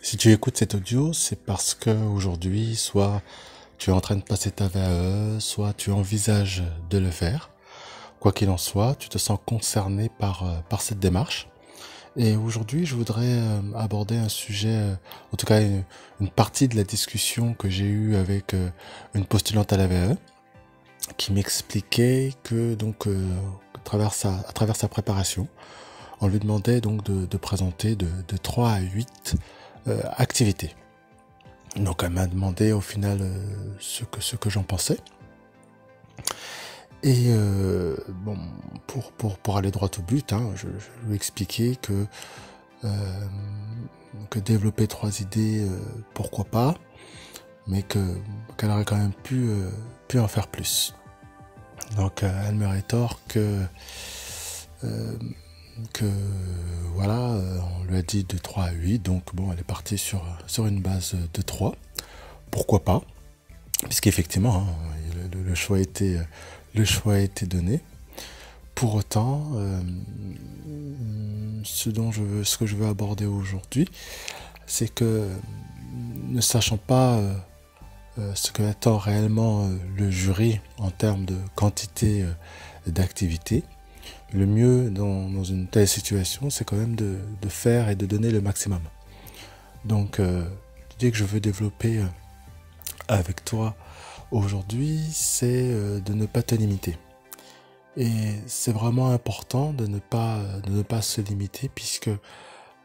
Si tu écoutes cet audio, c'est parce que aujourd'hui, soit tu es en train de passer ta VAE, soit tu envisages de le faire. Quoi qu'il en soit, tu te sens concerné par cette démarche. Et aujourd'hui, je voudrais aborder un sujet, en tout cas une partie de la discussion que j'ai eue avec une postulante à la VAE, qui m'expliquait que à travers sa préparation, on lui demandait donc de présenter de 3 à 8 activités. Donc elle m'a demandé au final ce que j'en pensais. Et bon, pour aller droit au but, hein, je lui ai expliqué euh, que développer 3 idées, pourquoi pas, mais qu'elle aurait quand même pu en faire plus. Donc elle me rétorque euh, que voilà, on lui a dit de 3 à 8, donc bon, elle est partie sur une base de 3. Pourquoi pas? Puisqu'effectivement, hein, le choix a été donné. Pour autant, ce que je veux aborder aujourd'hui, c'est que ne sachant pas ce que attend réellement le jury en termes de quantité d'activité, le mieux dans une telle situation, c'est quand même de faire et de donner le maximum. Donc, l'idée que je veux développer avec toi aujourd'hui, c'est de ne pas te limiter. Et c'est vraiment important de ne pas se limiter, puisque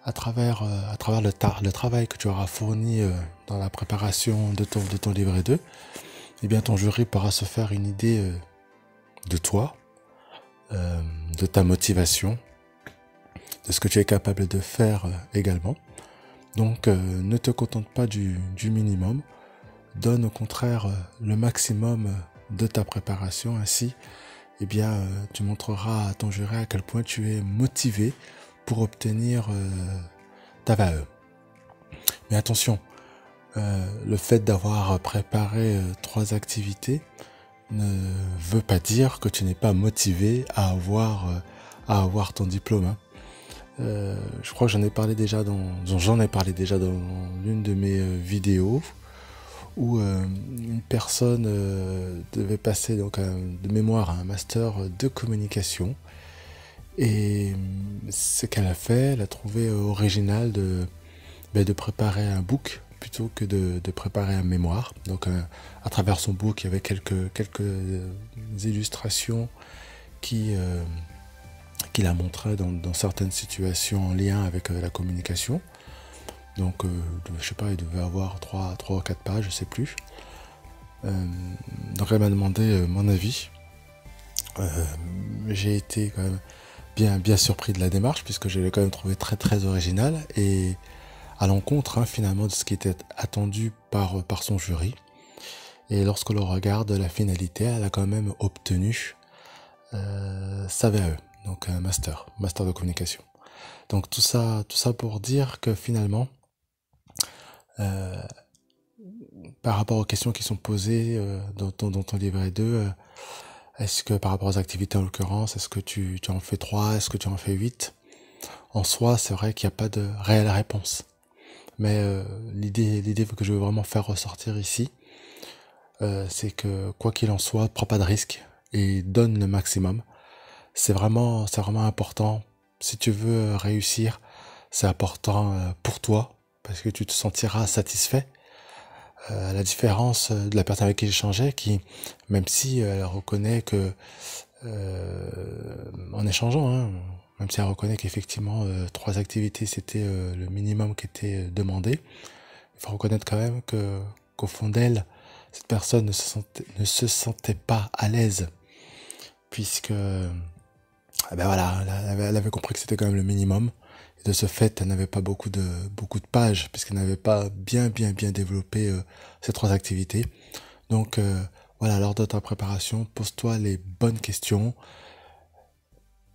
à travers le travail que tu auras fourni dans la préparation de ton livret 2, eh bien ton jury pourra se faire une idée de toi, de ta motivation, de ce que tu es capable de faire également. Donc ne te contente pas du minimum, donne au contraire le maximum de ta préparation. Ainsi, eh bien, tu montreras à ton jury à quel point tu es motivé pour obtenir ta VAE. Mais attention, le fait d'avoir préparé 3 activités ne veut pas dire que tu n'es pas motivé à avoir ton diplôme, hein. Je crois que j'en ai parlé déjà dans l'une de mes vidéos, où une personne devait passer donc de mémoire à un master de communication. Et ce qu'elle a fait, elle a trouvé original de préparer un book plutôt que de préparer un mémoire. Donc à travers son book, il y avait quelques illustrations qui qu'il a montré dans certaines situations en lien avec la communication. Donc je sais pas, il devait avoir 3 ou 4 pages, je sais plus. Donc elle m'a demandé mon avis. J'ai été quand même bien surpris de la démarche, puisque je l'ai quand même trouvé très très original et à l'encontre, hein, finalement, de ce qui était attendu par son jury. Et lorsque l'on regarde la finalité, elle a quand même obtenu sa VAE, donc un master de communication. Donc tout ça pour dire que finalement, euh, par rapport aux questions qui sont posées dans ton livret 2, est-ce que par rapport aux activités en l'occurrence, est-ce que tu en fais 3, est-ce que tu en fais 8? En soi, c'est vrai qu'il n'y a pas de réelle réponse. Mais l'idée que je veux vraiment faire ressortir ici, c'est que quoi qu'il en soit, prends pas de risque et donne le maximum. C'est vraiment important. Si tu veux réussir, c'est important pour toi, parce que tu te sentiras satisfait. À la différence de la personne avec qui j'échangeais, qui, même si elle reconnaît que, en échangeant, hein, même si elle reconnaît qu'effectivement 3 activités c'était le minimum qui était demandé, il faut reconnaître quand même qu'au fond d'elle, cette personne ne se sentait pas à l'aise, puisque ben voilà, elle avait compris que c'était quand même le minimum. Et de ce fait, elle n'avait pas beaucoup de pages, puisqu'elle n'avait pas bien développé ces 3 activités. Donc voilà, lors de ta préparation, pose-toi les bonnes questions.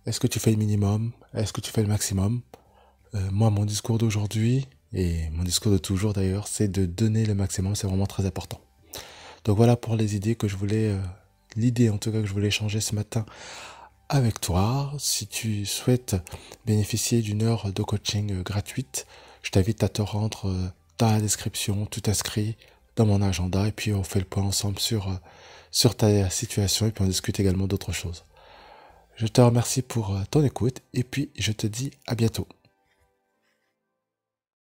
Est-ce que tu fais le minimum? Est-ce que tu fais le maximum? Moi, mon discours d'aujourd'hui, et mon discours de toujours d'ailleurs, c'est de donner le maximum, c'est vraiment très important. Donc voilà pour les idées que je voulais, l'idée en tout cas que je voulais échanger ce matin avec toi. Si tu souhaites bénéficier d'une heure de coaching gratuite, je t'invite à te rendre dans la description, tout inscrit dans mon agenda et puis on fait le point ensemble sur ta situation et puis on discute également d'autres choses. Je te remercie pour ton écoute et puis je te dis à bientôt.